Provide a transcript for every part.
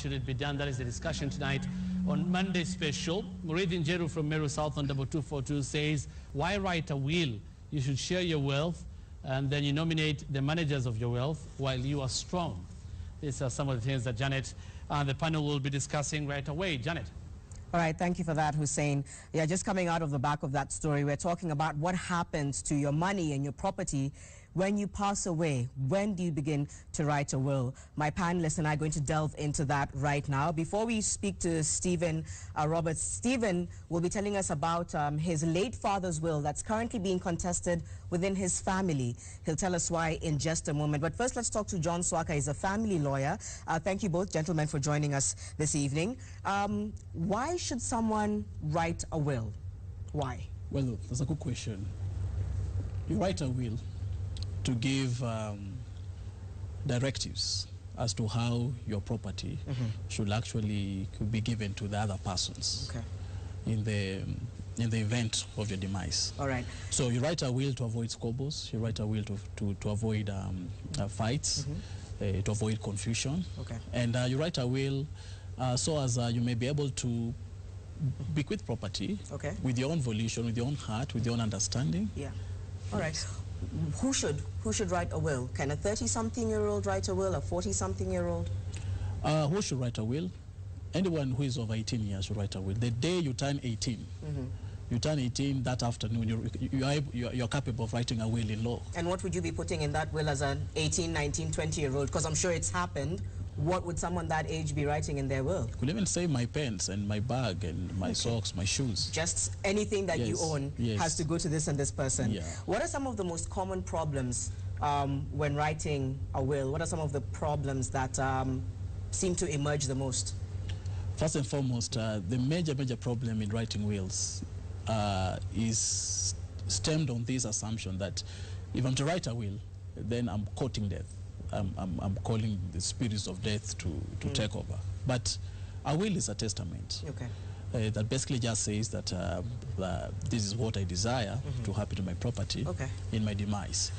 should it be done? That is the discussion tonight on Monday Special. Muridin Jeru from Meru South on 2242 says, why write a will? You should share your wealth, and then you nominate the managers of your wealth while you are strong. These are some of the things that Janet and the panel will be discussing right away. Janet. All right, thank you for that, Hussein. Yeah, just coming out of the back of that story, we're talking about what happens to your money and your property when you pass away. When do you begin to write a will? My panelists and I are going to delve into that right now. Before we speak to Stephen Roberts, Stephen will be telling us about his late father's will that's currently being contested within his family. He'll tell us why in just a moment. But first, let's talk to John Swaka. He's a family lawyer. Thank you both, gentlemen, for joining us this evening. Why should someone write a will? Why? Well, that's a good question. You write a will to give directives as to how your property should actually be given to the other persons in the event of your demise. All right. So you write a will to avoid squabbles. You write a will to avoid fights, to avoid confusion. Okay. And you write a will so as you may be able to bequeath property with your own volition, with your own heart, with your own understanding. Yeah. All right. Who should write a will? Can a 30-something-year-old write a will? A 40-something-year-old? Who should write a will? Anyone who is over 18 years should write a will. The day you turn 18, you turn 18 that afternoon, you're capable of writing a will in law. And what would you be putting in that will as an 18, 19, 20-year-old? Because I'm sure it's happened. What would someone that age be writing in their will? You could even say my pants and my bag and my socks, my shoes. Just anything that you own has to go to this and this person. Yeah. What are some of the most common problems when writing a will? What are some of the problems that seem to emerge the most? First and foremost, the major problem in writing wills is stemmed on this assumption that if I'm to write a will, then I'm courting death. I'm calling the spirits of death to take over. But a will is a testament. That basically just says that this is what I desire to happen to my property in my demise.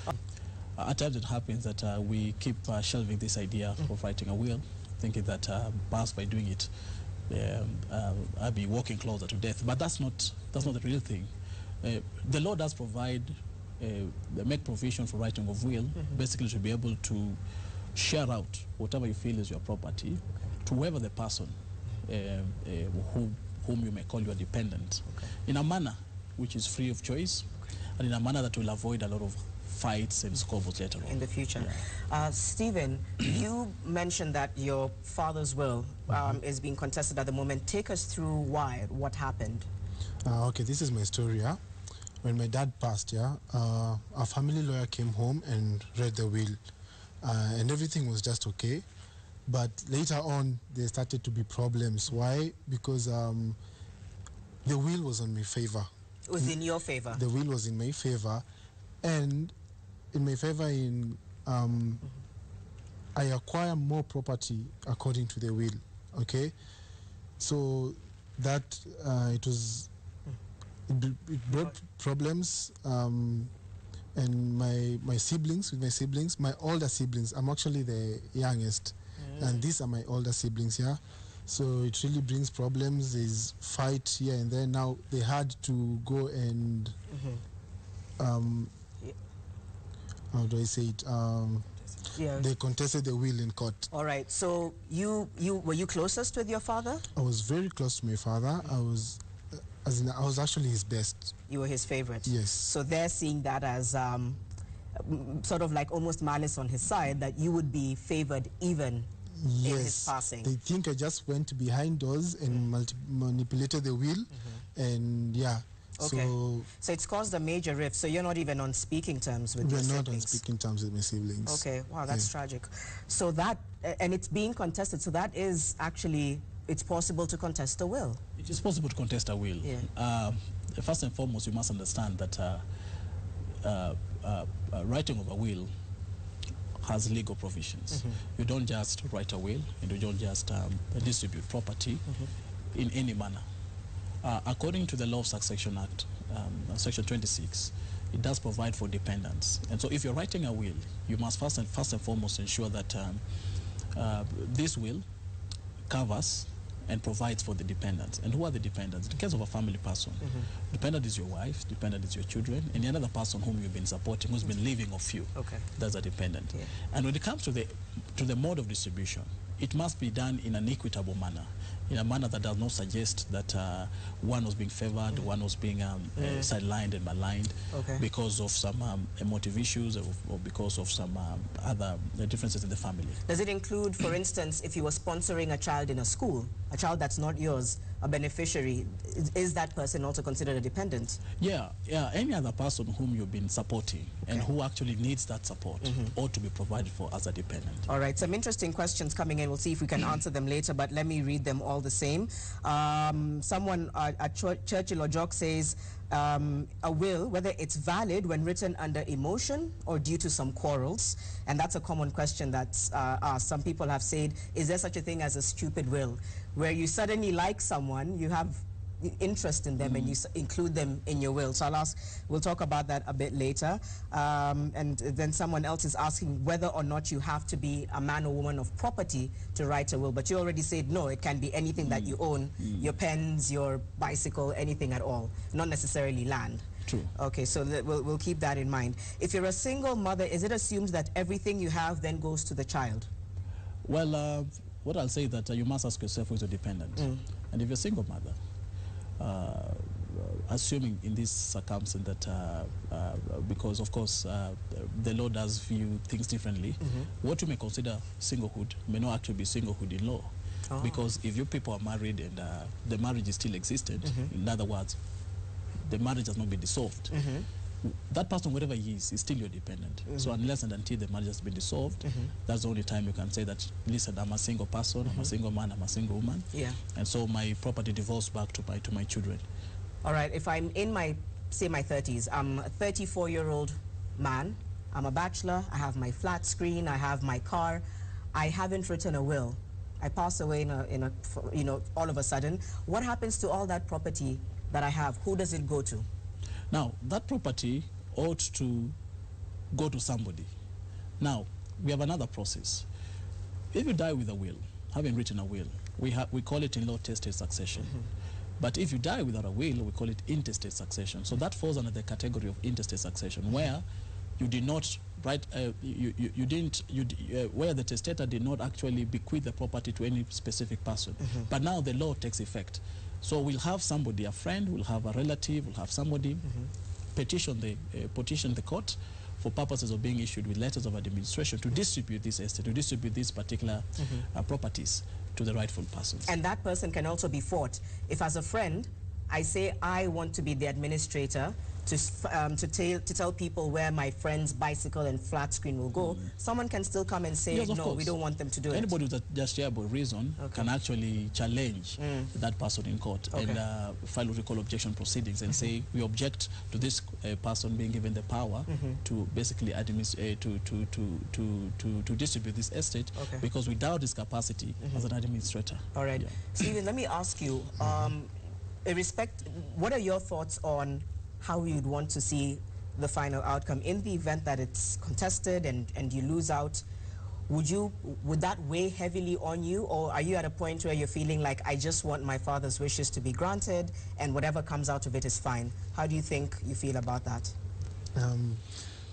At times it happens that we keep shelving this idea of writing a will, thinking that perhaps by doing it, I'll be walking closer to death. But that's not the real thing. The law does provide make provision for writing of will, basically to be able to share out whatever you feel is your property to whoever the person whom you may call your dependent, in a manner which is free of choice, and in a manner that will avoid a lot of fights and squabbles later on. In the future. Stephen, you mentioned that your father's will is being contested at the moment. Take us through why, what happened. Okay, this is my story, yeah? When my dad passed, our family lawyer came home and read the will, and everything was just okay. But later on, there started to be problems. Why? Because the will was in my favor. It was in your favor? The will was in my favor, and in my favor in I acquire more property according to the will, okay? So that it brought problems, and my siblings, my older siblings, I'm actually the youngest, and these are my older siblings, yeah? So it really brings problems. There's fight here and there. Now they had to go and, how do I say it? They contested the will in court. All right. So were you closest with your father? I was very close to my father. I was actually his best. You were his favorite? Yes. So they're seeing that as sort of like almost malice on his side, that you would be favored even in his passing. They think I just went behind doors and manipulated the will, and yeah. Okay. So it's caused a major rift. So you're not even on speaking terms with your siblings? We're not on speaking terms with my siblings. Okay. Wow, that's tragic. So that, and it's being contested. So that is actually, it's possible to contest a will. It is possible to contest a will. Yeah. First and foremost, you must understand that writing of a will has legal provisions. You don't just write a will, and you don't just distribute property in any manner. According to the Law of Succession Act, Section 26, it does provide for dependents. And so if you're writing a will, you must first and foremost ensure that this will covers and provides for the dependents. And who are the dependents? In the case of a family person, dependent is your wife, dependent is your children, and another person whom you've been supporting, who's been living off you. Okay. That's a dependent. Yeah. And when it comes to the mode of distribution, it must be done in an equitable manner, in a manner that does not suggest that one was being favored, one was being sidelined and maligned because of some emotive issues or because of some other differences in the family. Does it include, for instance, if you were sponsoring a child in a school, a child that's not yours, a beneficiary, is that person also considered a dependent? Yeah, any other person whom you've been supporting and who actually needs that support ought to be provided for as a dependent. All right, some interesting questions coming in. We'll see if we can answer them later, but let me read them all the same. Someone at Churchill Ojok says, a will, whether it's valid when written under emotion or due to some quarrels, and that's a common question that's asked. Some people have said, is there such a thing as a stupid will, where you suddenly like someone, you have interest in them and you include them in your will? So we'll talk about that a bit later. And then someone else is asking whether or not you have to be a man or woman of property to write a will, but you already said no, it can be anything that you own, your pens, your bicycle, anything at all, not necessarily land. True. Okay, so we'll keep that in mind. If you're a single mother, is it assumed that everything you have then goes to the child? Well, what I'll say is that you must ask yourself who's your dependent. And if you're a single mother, assuming in this circumstance that because of course the law does view things differently, what you may consider singlehood may not actually be singlehood in law. Because if you people are married and the marriage is still existent, in other words, the marriage has not been dissolved, that person, whatever he is still your dependent. So unless and until the marriage has been dissolved, that's the only time you can say that, listen, I'm a single person, I'm a single man, I'm a single woman. Yeah. And so my property devolves back to my children. All right, if I'm in my 30s, I'm a 34-year-old man, I'm a bachelor, I have my flat screen, I have my car, I haven't written a will. I pass away all of a sudden. What happens to all that property that I have? Who does it go to? Now, that property ought to go to somebody. Now, we have another process. If you die with a will, having written a will, we call it in law testate succession. But if you die without a will, we call it intestate succession. So that falls under the category of intestate succession, where you did not write, where the testator did not actually bequeath the property to any specific person. But now the law takes effect. So we'll have somebody, a friend, we'll have a relative, we'll have somebody petition the court for purposes of being issued with letters of administration to distribute this estate, to distribute these particular properties to the rightful persons. And that person can also be fought. If as a friend, I say I want to be the administrator to tell people where my friend's bicycle and flat screen will go, someone can still come and say, yes, no, course. We don't want them to do it. Anybody with a justifiable reason can actually challenge that person in court and file what we call objection proceedings and say, we object to this person being given the power to basically to distribute this estate because we doubt his capacity as an administrator. All right. Yeah. Stephen, let me ask you, what are your thoughts on how you'd want to see the final outcome in the event that it's contested and you lose out? Would that weigh heavily on you, or are you at a point where you're feeling like, I just want my father's wishes to be granted and whatever comes out of it is fine? How do you think you feel about that?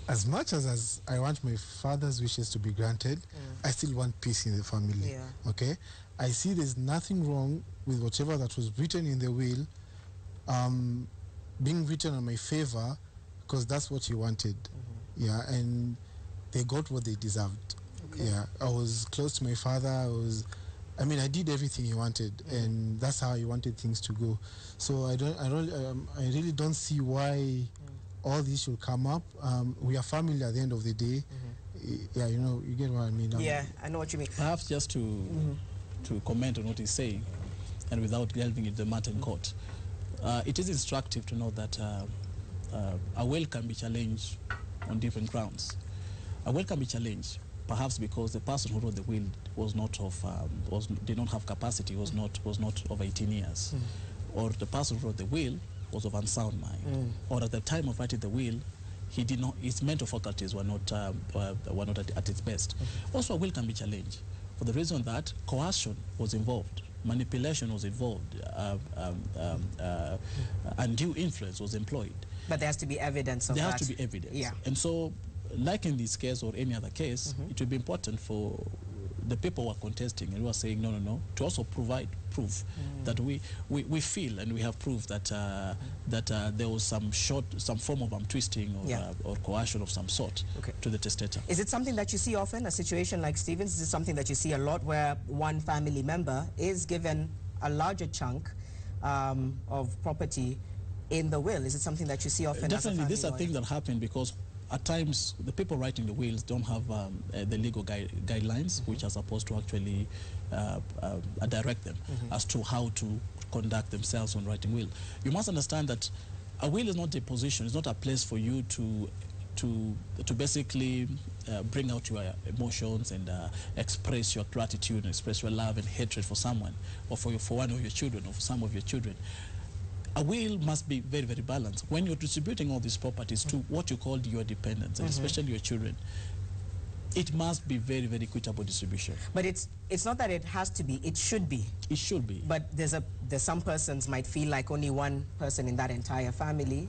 As much as I want my father's wishes to be granted, I still want peace in the family. Okay, I see there's nothing wrong with whatever that was written in the will being written on my favor, because that's what he wanted. Yeah, and they got what they deserved. Yeah, I was close to my father. I did everything he wanted, and that's how he wanted things to go. So I really don't see why all this should come up. We are family at the end of the day. Yeah, you get what I mean. Yeah, I know what you mean. Perhaps just to comment on what he's saying, and without delving into the matter in court, it is instructive to know that a will can be challenged on different grounds. A will can be challenged perhaps because the person who wrote the will was not did not have capacity, was not of 18 years, or the person who wrote the will was of unsound mind, or at the time of writing the will, his mental faculties were not at its best. Also, a will can be challenged for the reason that coercion was involved, manipulation was involved, undue influence was employed. But there has to be evidence of that. There has to be evidence. Yeah. And so, like in this case or any other case, it would be important for the people who are contesting and who are saying no, no, no, to also provide proof that we feel and we have proof that there was some form of twisting or coercion of some sort to the testator. Is it something that you see often, a situation like Stephen's? Is it something that you see a lot where one family member is given a larger chunk of property in the will? Is it something that you see often? Definitely, these are things that happen because at times the people writing the wills don't have the legal guidelines which are supposed to actually direct them as to how to conduct themselves when writing will. You must understand that a will is not a position, it's not a place for you to basically bring out your emotions and express your gratitude, express your love and hatred for someone, or for one of your children, or for some of your children. A will must be very, very balanced. When you're distributing all these properties to what you call your dependents, and especially your children, it must be very, very equitable distribution. But it's not that it has to be, it should be. It should be. But there's some persons might feel like only one person in that entire family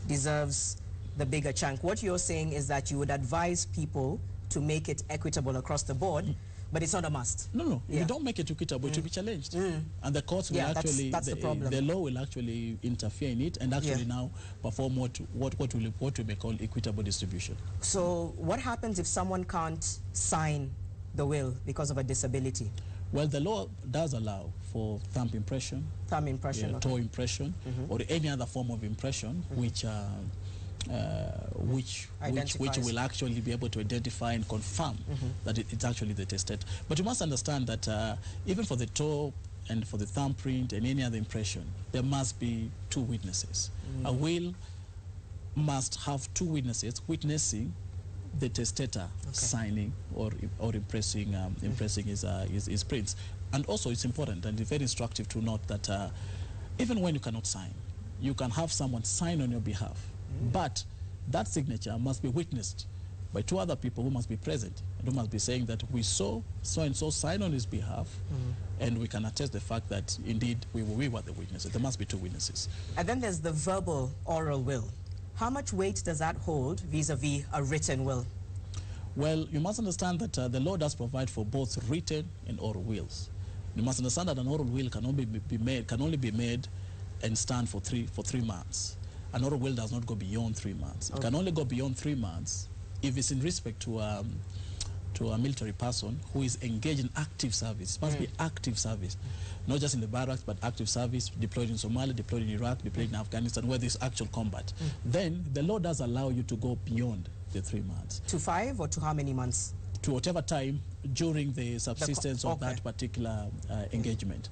deserves the bigger chunk. What you're saying is that you would advise people to make it equitable across the board, but it's not a must. No, no. If you don't make it equitable, it will be challenged. And the courts will actually, that's the problem. The law will actually interfere in it and actually now perform what we may call equitable distribution. So what happens if someone can't sign the will because of a disability? Well, the law does allow for thumb impression, toe impression, or any other form of impression which will actually be able to identify and confirm that it's actually the testator. But you must understand that even for the toe and for the thumbprint and any other impression, there must be two witnesses. A will must have two witnesses witnessing the testator signing or impressing his prints. And also it's important and very instructive to note that even when you cannot sign, you can have someone sign on your behalf. But that signature must be witnessed by two other people who must be present and who must be saying that we saw so-and-so sign on his behalf and we can attest the fact that indeed we were the witnesses. There must be two witnesses. And then there's the verbal oral will. How much weight does that hold vis-a-vis a written will? Well, you must understand that the law does provide for both written and oral wills. You must understand that an oral will can only be made and stand for three months. An oral will does not go beyond 3 months. It can only go beyond 3 months if it's in respect to a military person who is engaged in active service. It must be active service, not just in the barracks, but active service, deployed in Somalia, deployed in Iraq, deployed in Afghanistan, where there's actual combat. Then the law does allow you to go beyond the 3 months. To 5 or to how many months? To whatever time during the subsistence of that particular engagement.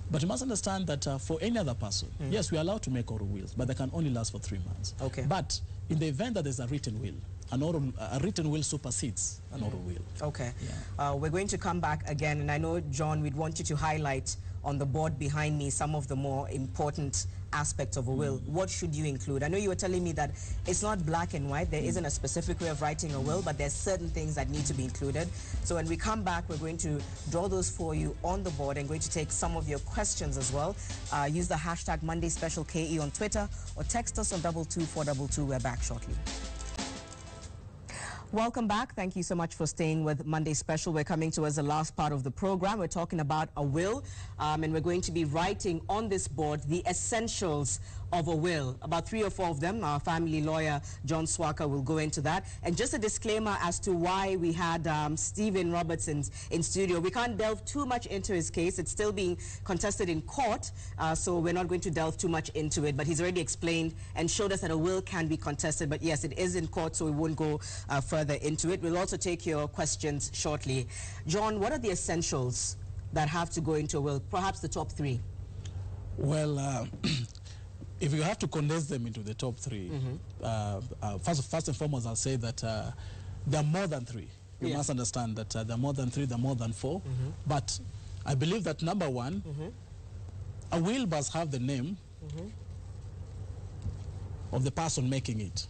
But you must understand that for any other person, yes, we are allowed to make oral wills, but they can only last for 3 months. But in the event that there's a written will, a written will supersedes an oral will. We're going to come back again, and I know, John, we'd want you to highlight on the board behind me some of the more important aspects of a will. What should you include? I know you were telling me that it's not black and white. There isn't a specific way of writing a will, but there's certain things that need to be included. So when we come back, we're going to draw those for you on the board and going to take some of your questions as well. Use the hashtag MondaySpecialKE on Twitter or text us on 22422. We're back shortly. Welcome back. Thank you so much for staying with Monday Special. We're coming towards the last part of the program. We're talking about a will, and we're going to be writing on this board the essentials of a will. About 3 or 4 of them. Our family lawyer, John Swaka, will go into that. And just a disclaimer as to why we had Stephen Robertson in studio. We can't delve too much into his case. It's still being contested in court, so we're not going to delve too much into it. But he's already explained and showed us that a will can be contested. But yes, it is in court, so we won't go further into it. We'll also take your questions shortly. John, what are the essentials that have to go into a will? Perhaps the top 3. Well, if you have to condense them into the top 3, first and foremost, I'll say that there are more than 3. You must understand that there are more than 3, there are more than 4. But I believe that number 1, a will must have the name of the person making it.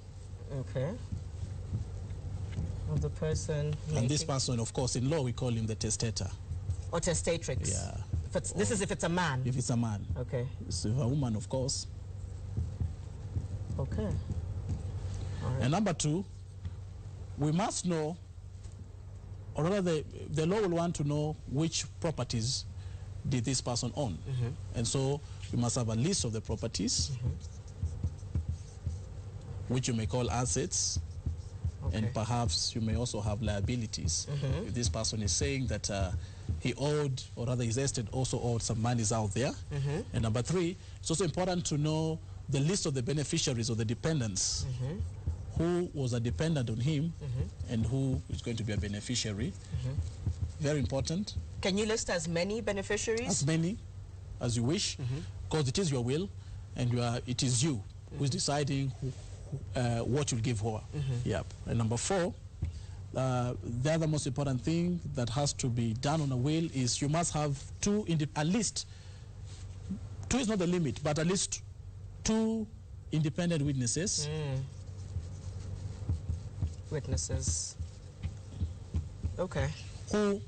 Of the person making. And this person, of course, in law, we call him the testator. Or testatrix? Yeah. This is if it's a man? If it's a man. Okay. So if a woman, of course. Okay. All right. And number two, we must know, or rather the law will want to know which properties did this person own. And so we must have a list of the properties, which you may call assets, and perhaps you may also have liabilities. If this person is saying that he owed, or rather his estate also owed some monies out there. And number three, it's also important to know the list of the beneficiaries or the dependents. Who was a dependent on him and who is going to be a beneficiary. Very important. Can you list as many beneficiaries? As many as you wish, because it is your will, and it is you who is deciding what you'll give her. Yep. And number four, the other most important thing that has to be done on a will is you must have at least, two is not the limit, but at least two independent witnesses. Witnesses. Okay. Who,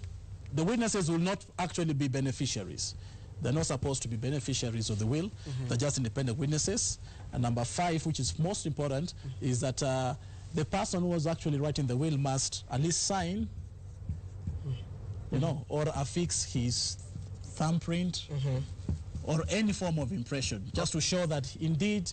the witnesses will not actually be beneficiaries. They're not supposed to be beneficiaries of the will. They're just independent witnesses. And number five, which is most important, is that the person who was actually writing the will must at least sign, you know, or affix his thumbprint or any form of impression, just to show that indeed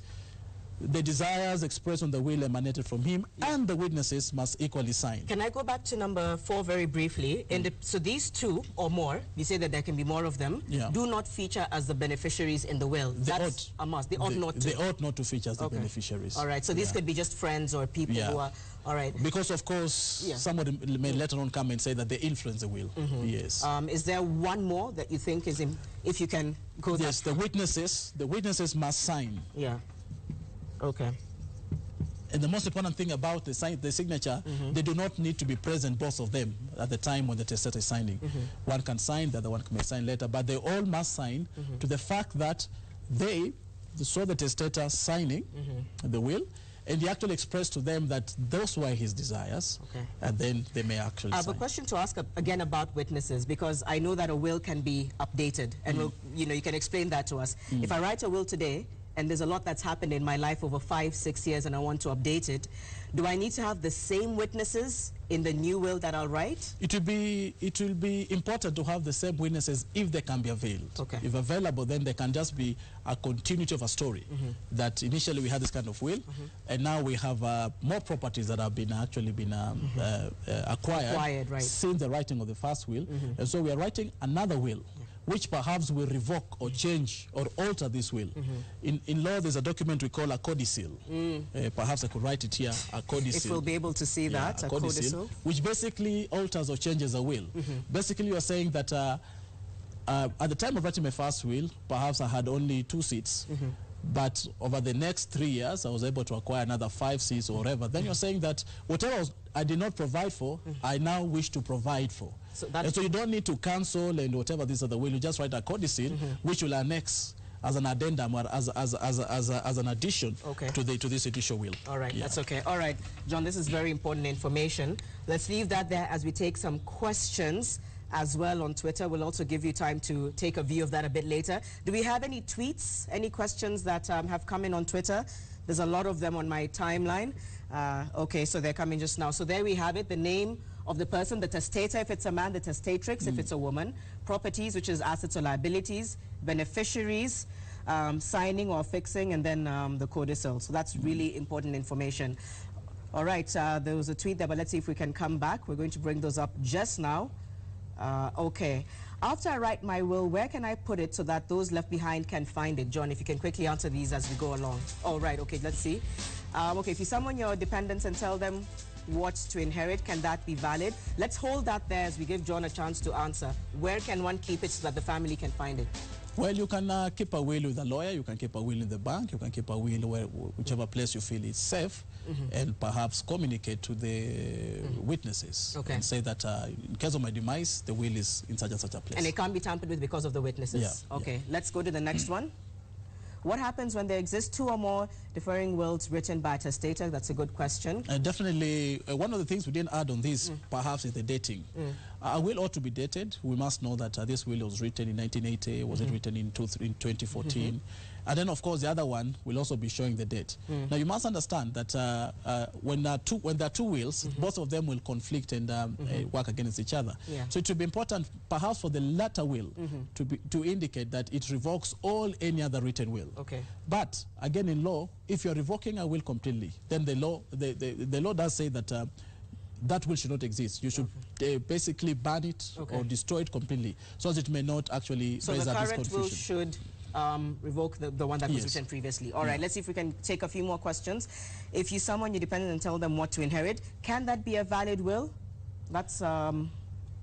the desires expressed on the will emanated from him, and the witnesses must equally sign. Can I go back to number 4 very briefly? So these two or more, you say that there can be more of them, do not feature as the beneficiaries in the will. That's a must. They ought not to. They ought not to feature as the beneficiaries. All right, so these could be just friends or people who are, all right. Because of course, somebody may later on come and say that they influence the will. Yes. Is there one more that you think is, if you can go Yes, the witnesses must sign. Yeah. Okay. And the most important thing about the signature, they do not need to be present, both of them, at the time when the testator is signing. One can sign, the other one may sign later, but they all must sign to the fact that they saw the testator signing the will, and he actually expressed to them that those were his desires, and then they may actually I have a question to ask again about witnesses, because I know that a will can be updated, and you can explain that to us. If I write a will today, and there's a lot that's happened in my life over 5-6 years, and I want to update it, do I need to have the same witnesses in the new will that I'll write? It will be important to have the same witnesses if they can be availed. Okay. If available, then there can just be a continuity of a story. That initially we had this kind of will, and now we have more properties that have been acquired since the writing of the first will, and so we are writing another will, which perhaps will revoke or change or alter this will. In law, there's a document we call a codicil. Perhaps I could write it here, a codicil. If we'll be able to see that, a codicil. Which basically alters or changes a will. Basically, you are saying that at the time of writing my first will, perhaps I had only 2 seats. But over the next 3 years, I was able to acquire another 5 seats or whatever. Then you're saying that whatever I did not provide for, I now wish to provide for. So and so you don't need to cancel and whatever this other will. You just write a codicil, which will annex as an addendum or as an addition to this initial will. All right, that's okay. All right, John, this is very important information. Let's leave that there as we take some questions as well on Twitter. We'll also give you time to take a view of that a bit later. Do we have any tweets, any questions that have come in on Twitter? There's a lot of them on my timeline. Okay, so they're coming just now. So there we have it, the name of the person, the testator if it's a man, the testatrix if it's a woman, properties, which is assets or liabilities, beneficiaries, signing or fixing, and then the codicil. So that's really important information. All right, there was a tweet there, but let's see if we can come back. We're going to bring those up just now. Okay. After I write my will, where can I put it so that those left behind can find it? John, if you can quickly answer these as we go along. All right, okay, let's see. Okay, if you summon your dependents and tell them what to inherit, can that be valid? Let's hold that there as we give John a chance to answer. Where can one keep it so that the family can find it? Well, you can keep a will with a lawyer, you can keep a will in the bank, you can keep a will whichever place you feel is safe, and perhaps communicate to the witnesses and say that in case of my demise, the will is in such and such a place. And it can't be tampered with because of the witnesses? Okay, let's go to the next one. What happens when there exist 2 or more differing wills written by a testator? That's a good question. Definitely, one of the things we didn't add on this, perhaps, is the dating. A will ought to be dated. We must know that this will was written in 1980, was it written in 2014? And then, of course, the other one will also be showing the date. Now, you must understand that when there are two wills, both of them will conflict and work against each other. Yeah. So it will be important, perhaps, for the latter will to indicate that it revokes any other written will. Okay. But again, in law, if you're revoking a will completely, then the law does say that that will should not exist. You should basically ban it or destroy it completely, so as it may not actually raise up this confusion. So the current will should revoke the one that was written previously. All right, let's see if we can take a few more questions. If you summon your dependent and tell them what to inherit, can that be a valid will? That's so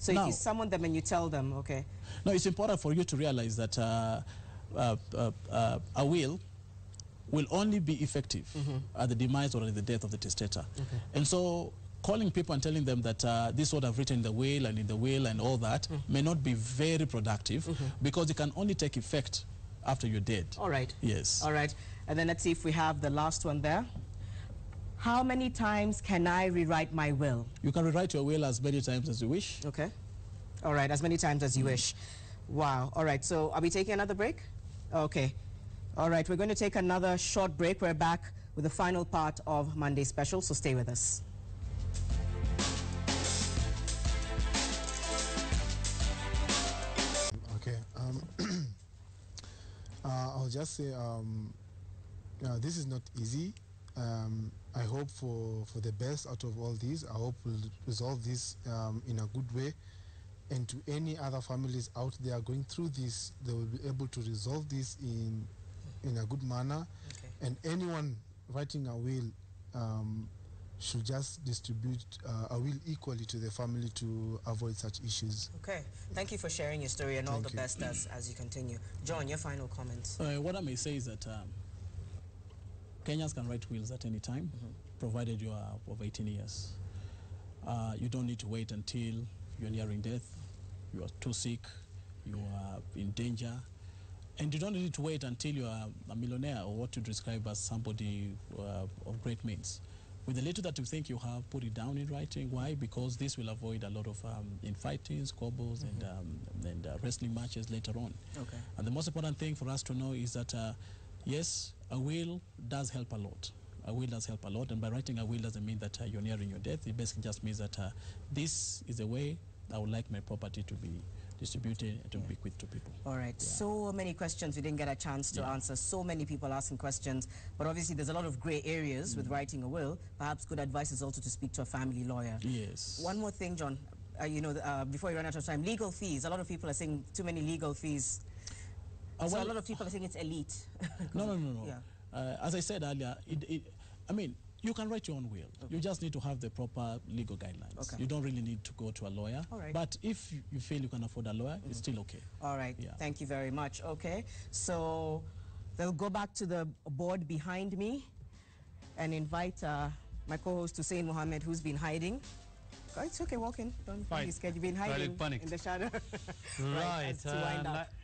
if you summon them and you tell them, okay. No, it's important for you to realize that a will only be effective at the demise or at the death of the testator. And so calling people and telling them that this is what I've written in the will and all that may not be very productive because it can only take effect after you're dead. All right. Yes. All right. And then let's see if we have the last one there. How many times can I rewrite my will? You can rewrite your will as many times as you wish. Okay. All right, as many times as you wish. Wow. All right, so are we taking another break? Okay. All right, we're going to take another short break. We're back with the final part of Monday Special, so stay with us. Okay. I'll just say this is not easy. I hope for the best out of all these. I hope we'll resolve this in a good way. And to any other families out there going through this, they will be able to resolve this in a good manner. Okay. And anyone writing a will should just distribute a will equally to the family to avoid such issues. Okay. Thank you for sharing your story and all the best as you continue. John, your final comments. What I may say is that Kenyans can write wills at any time, provided you are over 18 years. You don't need to wait until you're nearing death, you are too sick, you are in danger, and you don't need to wait until you are a millionaire or what you describe as somebody of great means. With the little that you think you have, put it down in writing. Why? Because this will avoid a lot of infighting, squabbles, and wrestling matches later on. Okay. And the most important thing for us to know is that, yes, a will does help a lot. A will does help a lot, and by writing a will doesn't mean that you're nearing your death. It basically just means that this is the way I would like my property to be distributed and to be bequeathed to people. All right. Yeah. So many questions we didn't get a chance to answer. So many people asking questions, but obviously there's a lot of gray areas with writing a will. Perhaps good advice is also to speak to a family lawyer. Yes. One more thing, John. Before you run out of time, legal fees. A lot of people are saying too many legal fees. So a lot of people are saying it's elite. No. Yeah. As I said earlier, I mean, you can write your own will. Okay. You just need to have the proper legal guidelines. Okay. You don't really need to go to a lawyer. All right. But if you feel you can afford a lawyer, it's still okay. All right. Yeah. Thank you very much. Okay. So they'll go back to the board behind me and invite my co-host Hussein Mohammed, who's been hiding. It's okay, walk in. Don't be scared. You've been hiding in the shadow. Right.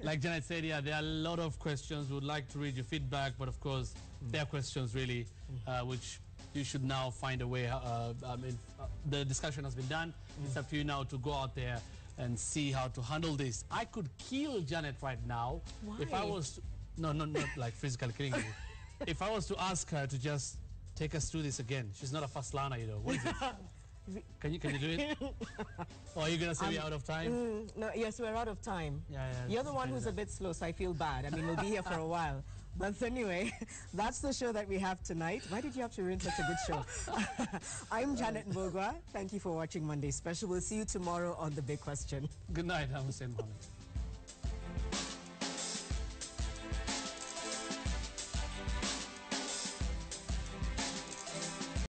Like Janet said, yeah, there are a lot of questions. We would like to read your feedback, but of course, there are questions really which you should now find a way. The discussion has been done. It's up to you now to go out there and see how to handle this. I could kill Janet right now. Why? If I was to, not like physically killing you. If I was to ask her to just take us through this again. She's not a fast learner, you know. What is it? Can you do it? Or are you going to say we're out of time? No, yes, we're out of time. Yeah, You're the one who's a bit slow, so I feel bad. I mean, we'll be here for a while. But anyway, that's the show that we have tonight. Why did you have to ruin such a good show? I'm Janet Mbogwa. Thank you for watching Monday Special. We'll see you tomorrow on The Big Question. Good night. I'm Hussein Mohammed.